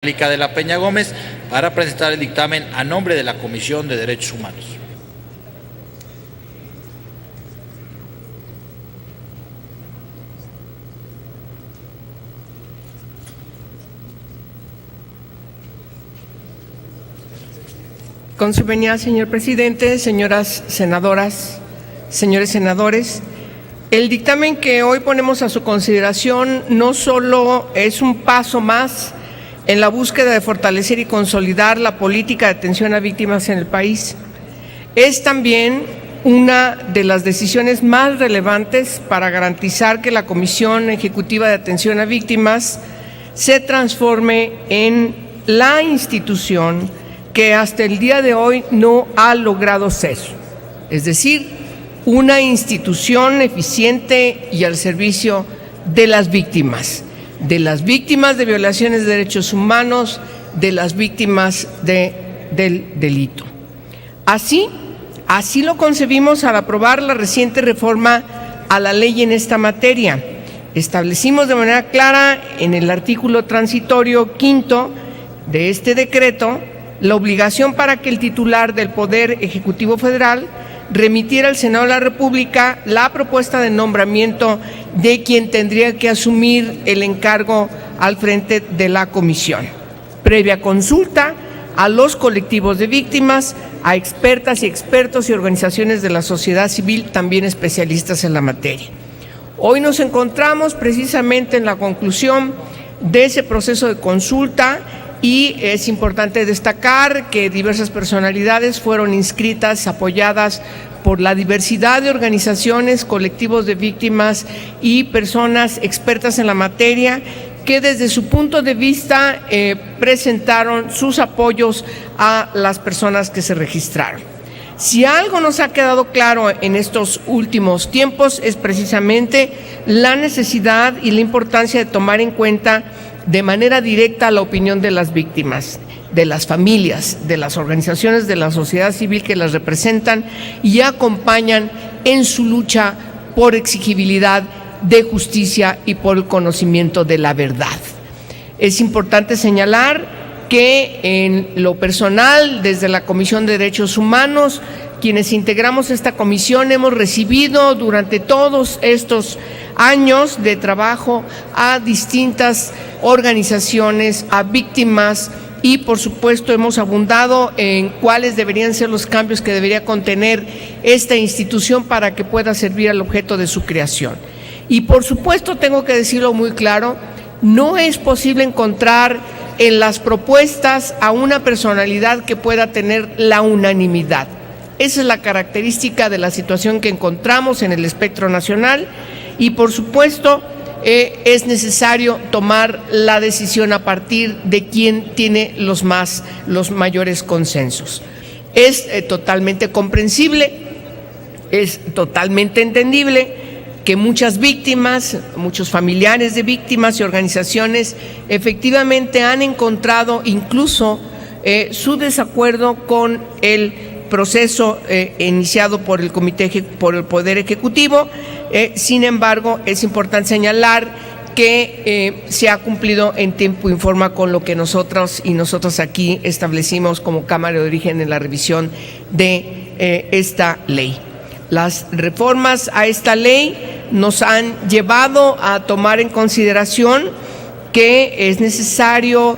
de la Peña Gómez para presentar el dictamen a nombre de la Comisión de Derechos Humanos. Con su venia, señor presidente, señoras senadoras, señores senadores, el dictamen que hoy ponemos a su consideración no solo es un paso más en la búsqueda de fortalecer y consolidar la política de atención a víctimas en el país, es también una de las decisiones más relevantes para garantizar que la Comisión Ejecutiva de Atención a Víctimas se transforme en la institución que hasta el día de hoy no ha logrado ser, es decir, una institución eficiente y al servicio de las víctimas de violaciones de derechos humanos, de las víctimas del delito. Así lo concebimos al aprobar la reciente reforma a la ley en esta materia. Establecimos de manera clara en el artículo transitorio 5º de este decreto la obligación para que el titular del Poder Ejecutivo Federal remitiera al Senado de la República la propuesta de nombramiento de quien tendría que asumir el encargo al frente de la comisión, previa consulta a los colectivos de víctimas, a expertas y expertos y organizaciones de la sociedad civil, también especialistas en la materia. Hoy nos encontramos precisamente en la conclusión de ese proceso de consulta y es importante destacar que diversas personalidades fueron inscritas, apoyadas por la diversidad de organizaciones, colectivos de víctimas y personas expertas en la materia que desde su punto de vista presentaron sus apoyos a las personas que se registraron. Si algo nos ha quedado claro en estos últimos tiempos es precisamente la necesidad y la importancia de tomar en cuenta de manera directa la opinión de las víctimas, de las familias, de las organizaciones de la sociedad civil que las representan y acompañan en su lucha por exigibilidad de justicia y por el conocimiento de la verdad. Es importante señalar que en lo personal, desde la Comisión de Derechos Humanos, quienes integramos esta comisión hemos recibido durante todos estos años de trabajo a distintas organizaciones, a víctimas y por supuesto hemos abundado en cuáles deberían ser los cambios que debería contener esta institución para que pueda servir al objeto de su creación. Y por supuesto, tengo que decirlo muy claro, no es posible encontrar en las propuestas a una personalidad que pueda tener la unanimidad. Esa es la característica de la situación que encontramos en el espectro nacional y por supuesto es necesario tomar la decisión a partir de quién tiene los mayores consensos. Es totalmente comprensible, es totalmente entendible que muchas víctimas, muchos familiares de víctimas y organizaciones efectivamente han encontrado incluso su desacuerdo con el proceso iniciado por el Poder Ejecutivo. Sin embargo, es importante señalar que se ha cumplido en tiempo y forma con lo que nosotros y nosotras aquí establecimos como Cámara de Origen en la revisión de esta ley. Las reformas a esta ley nos han llevado a tomar en consideración que es necesario,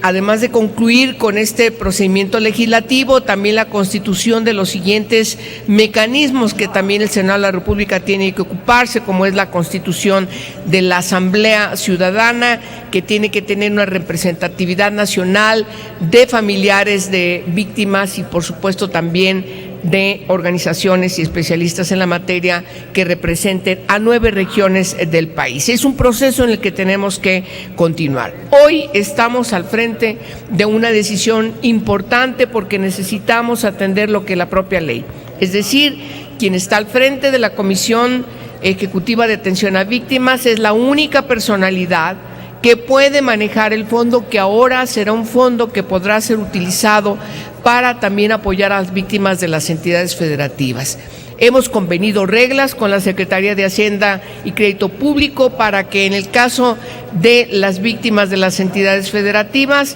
además de concluir con este procedimiento legislativo, también la constitución de los siguientes mecanismos que también el Senado de la República tiene que ocuparse, como es la constitución de la Asamblea Ciudadana, que tiene que tener una representatividad nacional de familiares de víctimas y por supuesto también de organizaciones y especialistas en la materia que representen a 9 regiones del país. Es un proceso en el que tenemos que continuar. Hoy estamos al frente de una decisión importante porque necesitamos atender lo que la propia ley, es decir, quien está al frente de la Comisión Ejecutiva de Atención a Víctimas es la única personalidad que puede manejar el fondo, que ahora será un fondo que podrá ser utilizado para también apoyar a las víctimas de las entidades federativas. Hemos convenido reglas con la Secretaría de Hacienda y Crédito Público para que en el caso de las víctimas de las entidades federativas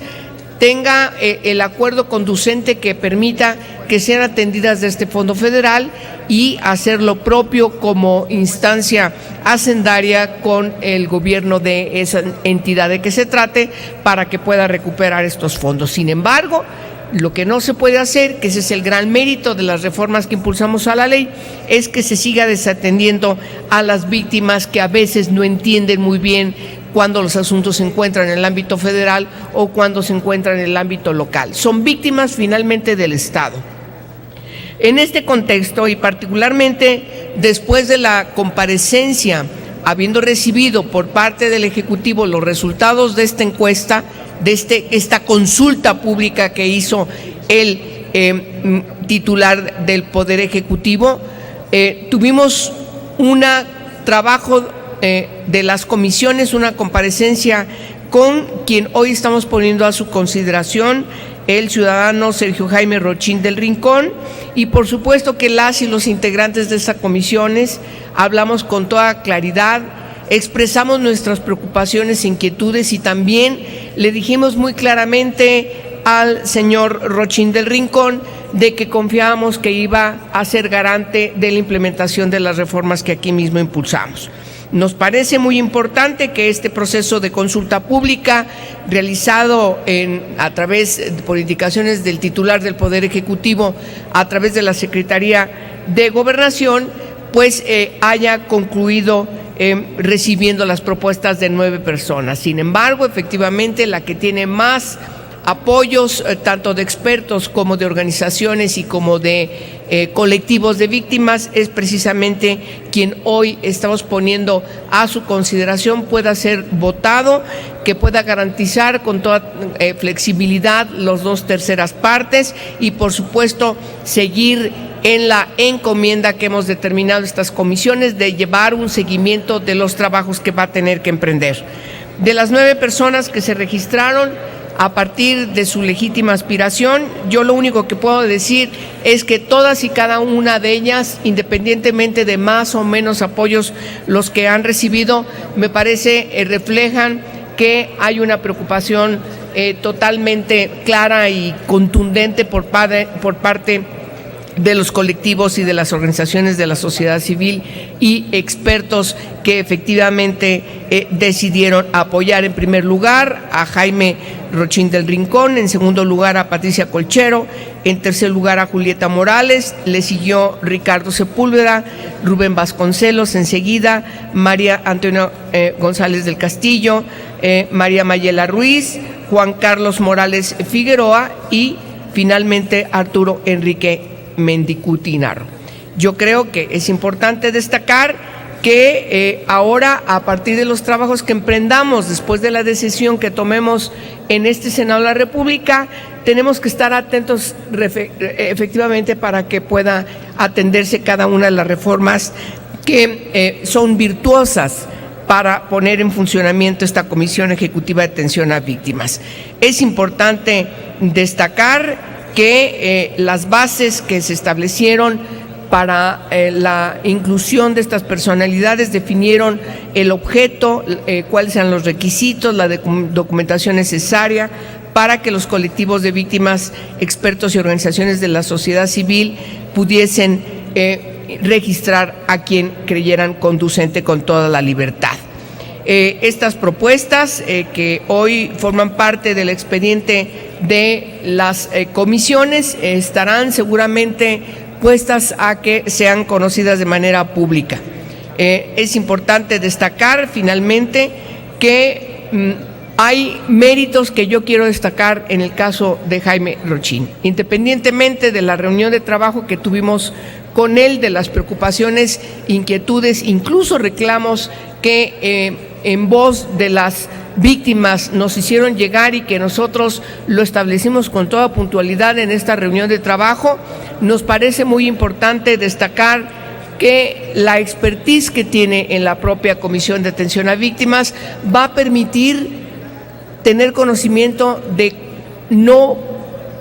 tenga el acuerdo conducente que permita que sean atendidas de este fondo federal y hacer lo propio como instancia hacendaria con el gobierno de esa entidad de que se trate para que pueda recuperar estos fondos. Sin embargo, lo que no se puede hacer, que ese es el gran mérito de las reformas que impulsamos a la ley, es que se siga desatendiendo a las víctimas que a veces no entienden muy bien cuando los asuntos se encuentran en el ámbito federal o cuando se encuentran en el ámbito local. Son víctimas finalmente del Estado. En este contexto, y particularmente después de la comparecencia, habiendo recibido por parte del Ejecutivo los resultados de esta encuesta, de esta consulta pública que hizo el titular del Poder Ejecutivo, tuvimos un trabajo de las comisiones, una comparecencia con quien hoy estamos poniendo a su consideración, el ciudadano Sergio Jaime Rochín del Rincón, y por supuesto que las y los integrantes de estas comisiones hablamos con toda claridad, expresamos nuestras preocupaciones e inquietudes y también le dijimos muy claramente al señor Rochín del Rincón de que confiábamos que iba a ser garante de la implementación de las reformas que aquí mismo impulsamos. Nos parece muy importante que este proceso de consulta pública realizado a través, por indicaciones del titular del Poder Ejecutivo, a través de la Secretaría de Gobernación, pues haya concluido recibiendo las propuestas de 9 personas. Sin embargo, efectivamente, la que tiene más apoyos, tanto de expertos como de organizaciones y como de colectivos de víctimas, es precisamente quien hoy estamos poniendo a su consideración pueda ser votado, que pueda garantizar con toda flexibilidad los 2/3 partes y, por supuesto, seguir en la encomienda que hemos determinado estas comisiones de llevar un seguimiento de los trabajos que va a tener que emprender. De las 9 personas que se registraron, a partir de su legítima aspiración, yo lo único que puedo decir es que todas y cada una de ellas, independientemente de más o menos apoyos los que han recibido, me parece reflejan que hay una preocupación totalmente clara y contundente por parte de los colectivos y de las organizaciones de la sociedad civil y expertos que efectivamente decidieron apoyar en primer lugar a Jaime Rochín del Rincón, en segundo lugar a Patricia Colchero, en tercer lugar a Julieta Morales, le siguió Ricardo Sepúlveda, Rubén Vasconcelos, enseguida María Antonio González del Castillo, María Mayela Ruiz, Juan Carlos Morales Figueroa y finalmente Arturo Enrique Mendicuti Narro. Yo creo que es importante destacar que ahora, a partir de los trabajos que emprendamos después de la decisión que tomemos en este Senado de la República, tenemos que estar atentos efectivamente para que pueda atenderse cada una de las reformas que son virtuosas para poner en funcionamiento esta Comisión Ejecutiva de Atención a Víctimas. Es importante destacar que las bases que se establecieron para la inclusión de estas personalidades definieron el objeto, cuáles eran los requisitos, la documentación necesaria para que los colectivos de víctimas, expertos y organizaciones de la sociedad civil pudiesen registrar a quien creyeran conducente con toda la libertad. Estas propuestas que hoy forman parte del expediente de las comisiones estarán seguramente puestas a que sean conocidas de manera pública. Es importante destacar finalmente que hay méritos que yo quiero destacar en el caso de Jaime Rochín. Independientemente de la reunión de trabajo que tuvimos con él, de las preocupaciones, inquietudes, incluso reclamos que en voz de las víctimas nos hicieron llegar y que nosotros lo establecimos con toda puntualidad en esta reunión de trabajo, nos parece muy importante destacar que la expertise que tiene en la propia Comisión de Atención a Víctimas va a permitir tener conocimiento de no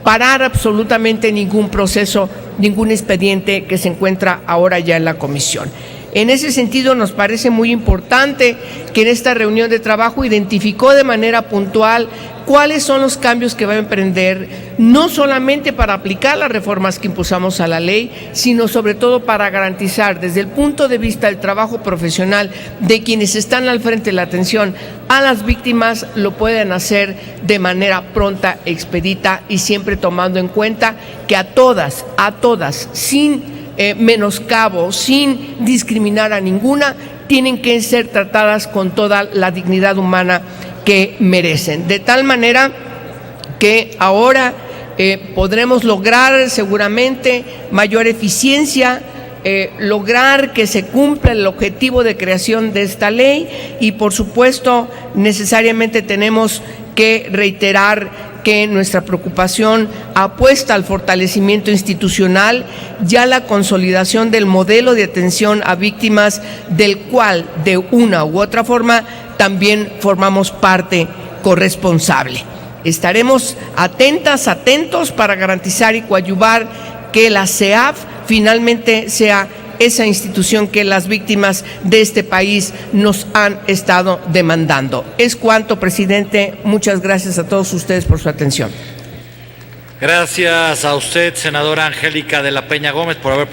parar absolutamente ningún proceso, ningún expediente que se encuentra ahora ya en la comisión. En ese sentido, nos parece muy importante que en esta reunión de trabajo identificó de manera puntual cuáles son los cambios que va a emprender, no solamente para aplicar las reformas que impulsamos a la ley, sino sobre todo para garantizar desde el punto de vista del trabajo profesional de quienes están al frente de la atención a las víctimas, lo pueden hacer de manera pronta, expedita y siempre tomando en cuenta que a todas, sin menoscabo, sin discriminar a ninguna, tienen que ser tratadas con toda la dignidad humana que merecen. De tal manera que ahora podremos lograr seguramente mayor eficiencia, lograr que se cumpla el objetivo de creación de esta ley y, por supuesto, necesariamente tenemos que reiterar que nuestra preocupación apuesta al fortalecimiento institucional, ya la consolidación del modelo de atención a víctimas, del cual de una u otra forma también formamos parte corresponsable. Estaremos atentos para garantizar y coadyuvar que la CEAV finalmente sea esa institución que las víctimas de este país nos han estado demandando. Es cuanto, presidente. Muchas gracias a todos ustedes por su atención. Gracias a usted, senadora Angélica de la Peña Gómez, por haber